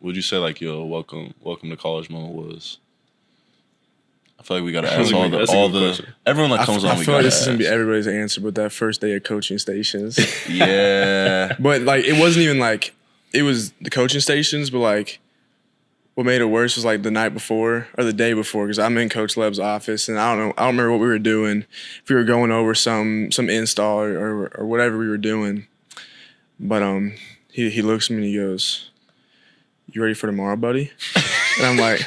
would you say like your welcome to college moment was? I feel like we gotta ask everyone that comes on. I feel like this is gonna be everybody's answer, but that first day of coaching stations. Yeah. But like it wasn't even like it was the coaching stations, but like what made it worse was like the night before or the day before, because I'm in Coach Leb's office and I don't remember what we were doing. If we were going over some install or whatever we were doing. But he looks at me and he goes, "You ready for tomorrow, buddy?" And I'm like,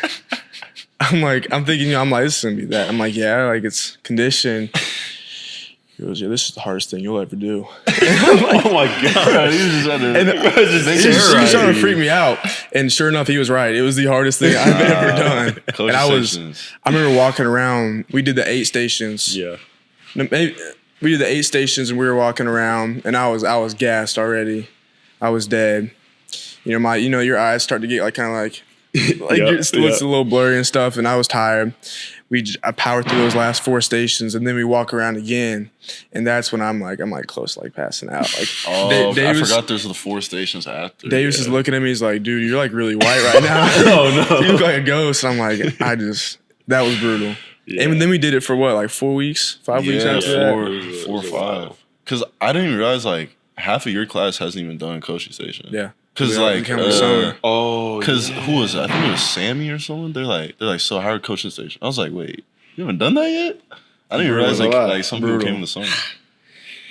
this is gonna be that. I'm like, yeah, like it's condition. He goes, "Yeah, this is the hardest thing you'll ever do." Oh my god! He was just trying to freak me out. And sure enough, he was right. It was the hardest thing I've ever done. And I remember walking around. We did the 8 stations. Yeah. We did the 8 stations, and we were walking around, and I was gassed already. I was dead. You know, your eyes start to get like kind of like it's a little blurry and stuff, and I was tired. I powered through those last 4 stations, and then we walk around again, and that's when I'm like close to like passing out. Like, I forgot there's the 4 stations after. Davis is looking at me. He's like, "Dude, you're like really white right now." Oh no, you look like a ghost. I'm like, that was brutal. Yeah. And then we did it for what, like 4 weeks, 5 weeks after that? 4 or 5. Because I didn't even realize like half of your class hasn't even done coaching station. Yeah. Because who was it? I think it was Sammy or someone. They're like, "So how are coaching station?" I was like, "Wait, you haven't done that yet?" I didn't realize like some people came in the summer.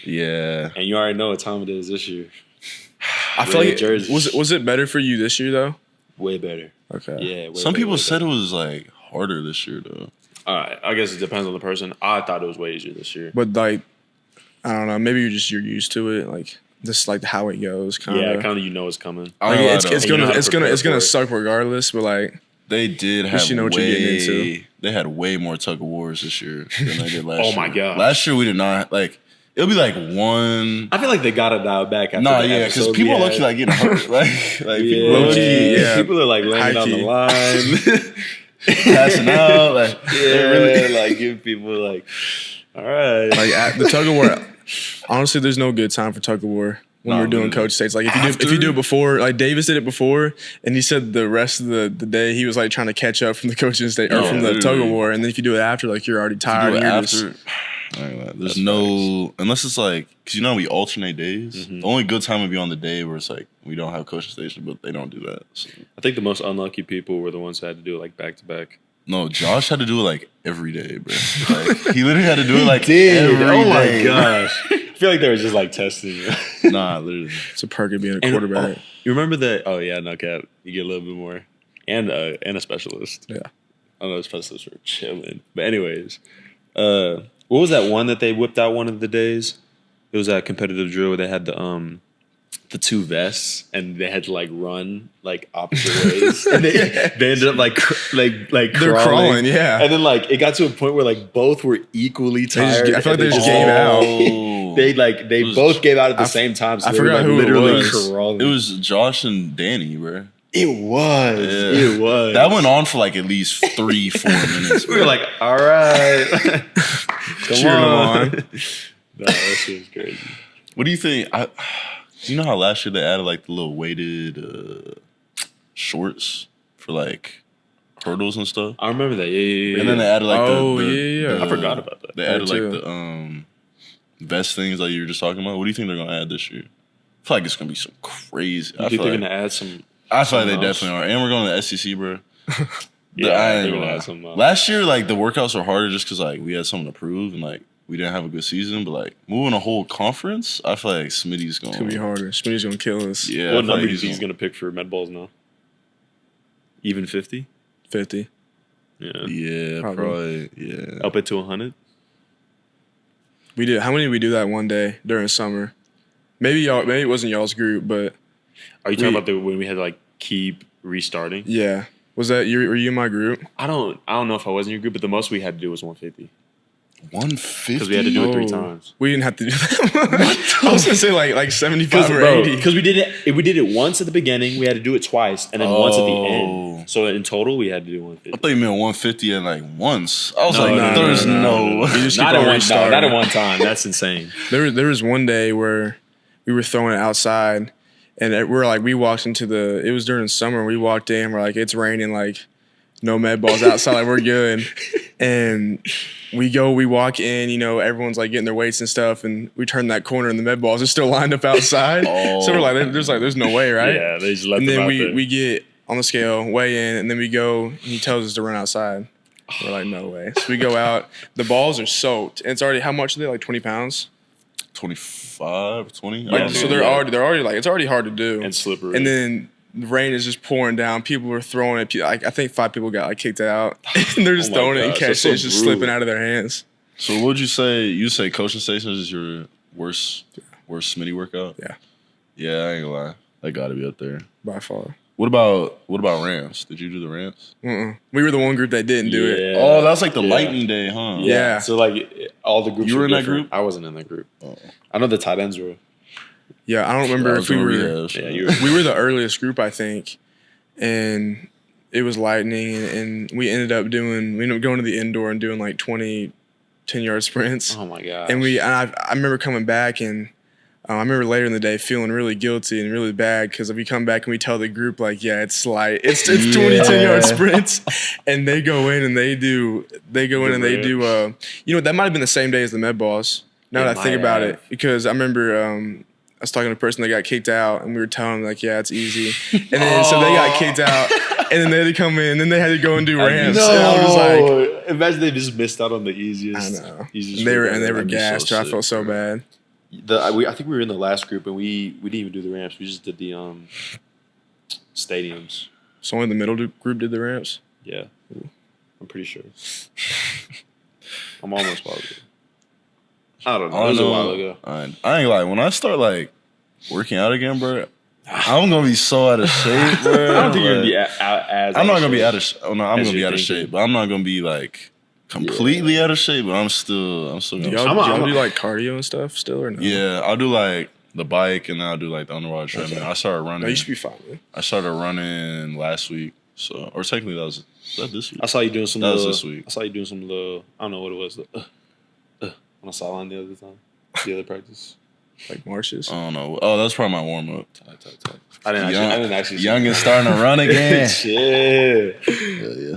Yeah. And you already know what time it is this year. I feel like was it better for you this year though? Way better. Okay. Yeah. Some people said it was like harder this year though. All right. I guess it depends on the person. I thought it was way easier this year. But like, I don't know. Maybe you're used to it. Like. Just like how it goes, kind of. Yeah, kind of. You know it's coming. Like it's gonna suck regardless. But like they did have what you're getting into. They had way more tug of wars this year than they did last year. Oh my god! Last year we did not like. It'll be like one. I feel like they got it dialed back. Because people look like getting hurt. like people are like laying on the line, passing out. Like really like giving people like, all right, like at the tug of war. Honestly, there's no good time for tug of war when we're doing coach states. Like if you do it before, like Davis did it before, and he said the rest of the day he was like trying to catch up from the coaching state or from the tug of war, and then if you do it after, like you're already tired. There's no unless it's like because you know we alternate days. Mm-hmm. The only good time would be on the day where it's like we don't have coaching station, but they don't do that. So. I think the most unlucky people were the ones that had to do it like back to back. No, Josh had to do it like every day, bro. Like, he literally had to do it like every day. Oh my gosh. I feel like they were just like testing you. Nah, literally. It's a perk of being a quarterback. You remember that? Oh yeah, no cap. You get a little bit more. And a specialist. Yeah. I know specialists were chilling. But anyways, what was that one that they whipped out one of the days? It was that competitive drill where they had the 2 vests and they had to like run like opposite ways. And they ended up like they're crawling, yeah. And then like it got to a point where like both were equally tired. I feel like they just gave out. They both gave out at the same time. So I forgot who literally it was. crawling. It was Josh and Danny, bro. It was. Yeah. It was. That went on for like at least 3-4 minutes. We were like, all right. Come on. No, that shit was crazy. What do you think? Do you know how last year they added like the little weighted shorts for like hurdles and stuff? I remember that. Yeah. And then they added like I forgot about that. They added like the vest things like you were just talking about. What do you think they're gonna add this year? I feel like it's gonna be some crazy. You think they're gonna add some? I feel like they definitely are. And we're going to the SEC, bro. They're gonna add some. Last year, like the workouts were harder just because like we had something to prove and like we didn't have a good season. But like moving a whole conference, I feel like Smitty's going. It's gonna be harder. Smitty's gonna kill us. Yeah. What number do you think he's gonna pick for med balls now? Even 50? 50. Yeah, probably. Yeah. Up it to 100. We did. How many did we do that one day during summer? Maybe it wasn't y'all's group, but are you talking about when we had to like keep restarting? Yeah. Was that you? Were you in my group? I don't know if I was in your group, but the most we had to do was 150. 150? Because we had to do it 3 times. We didn't have to do that. I was gonna say like 75 or 80. Because we did it once at the beginning. We had to do it twice, and then once at the end. So in total, we had to do 150. I thought you meant 150 and like once. I was there's no. Not at one time. That's insane. There was one day where we were throwing it outside, And we're like, we walked into it was during summer. We walked in, we're like, it's raining, like no med balls outside, like we're good. And we walk in, you know, everyone's like getting their weights and stuff. And we turn that corner and the med balls are still lined up outside. So we're like, there's no way, right? Yeah, they just let and them then out there. we get on the scale, weigh in, and then we go, and he tells us to run outside. We're like, no way. So we go out. The balls are soaked. And it's already, how much are they? Like 20 pounds? 25, 20? Like, so they're already like, it's already hard to do. And slippery. And then the rain is just pouring down. People were throwing it. I think 5 people got like kicked out. And they're just throwing it and catching it. It's just slipping out of their hands. So what would you say? You say coaching stations is your worst Smitty workout? Yeah. Yeah, I ain't gonna lie. That got to be up there. By far. What about ramps? Did you do the ramps? We were the one group that didn't do it. Oh, that's like the lightning day, huh? Yeah. So like all the groups. You were in that different. group? I wasn't in that group. Oh. I know the tight ends were. Yeah, I don't remember if we were. You were. We were the earliest group, I think, and it was lightning, and we ended up going to the indoor and doing like 20 10-yard sprints. Oh my gosh. And I remember coming back and. I remember later in the day feeling really guilty and really bad because if we come back and we tell the group like, yeah, it's light, it's 20 10-yard sprints, and they go in and they do, you know, that might have been the same day as the med balls. Now that I think about it, because I remember I was talking to a person that got kicked out and we were telling them like, yeah, it's easy, and then so they got kicked out, and then they had to come in, and then they had to go and do ramps. No. And I was like, imagine they just missed out on the easiest. I know. Easiest And they were gassed. so I felt so bad. I think we were in the last group and we didn't even do the ramps. We just did the stadiums. So only the middle group did the ramps? Yeah. I'm pretty sure. I'm almost positive. I don't know. It was a while ago. I ain't gonna lie. When I start like working out again, bro, I'm gonna be so out of shape, bro. I don't think you're gonna be as. I'm not gonna be out of. Oh no, I'm gonna be out of thinking. shape, but I'm not gonna be like completely out of shape. But I'm still gonna. Y'all do like cardio and stuff still or no? Yeah, I'll do like the bike and then I'll do like the underwater treadmill. I started running. No, you should be fine, man. I started running last week, so or technically was that this week? I saw you doing some. That was this week. I saw you doing some little. I don't know what it was. On a sideline the other time, the other practice. Like marshes? I don't know. Oh, that's probably my warm up. I didn't actually. Young and starting to run again. Yeah. Yeah.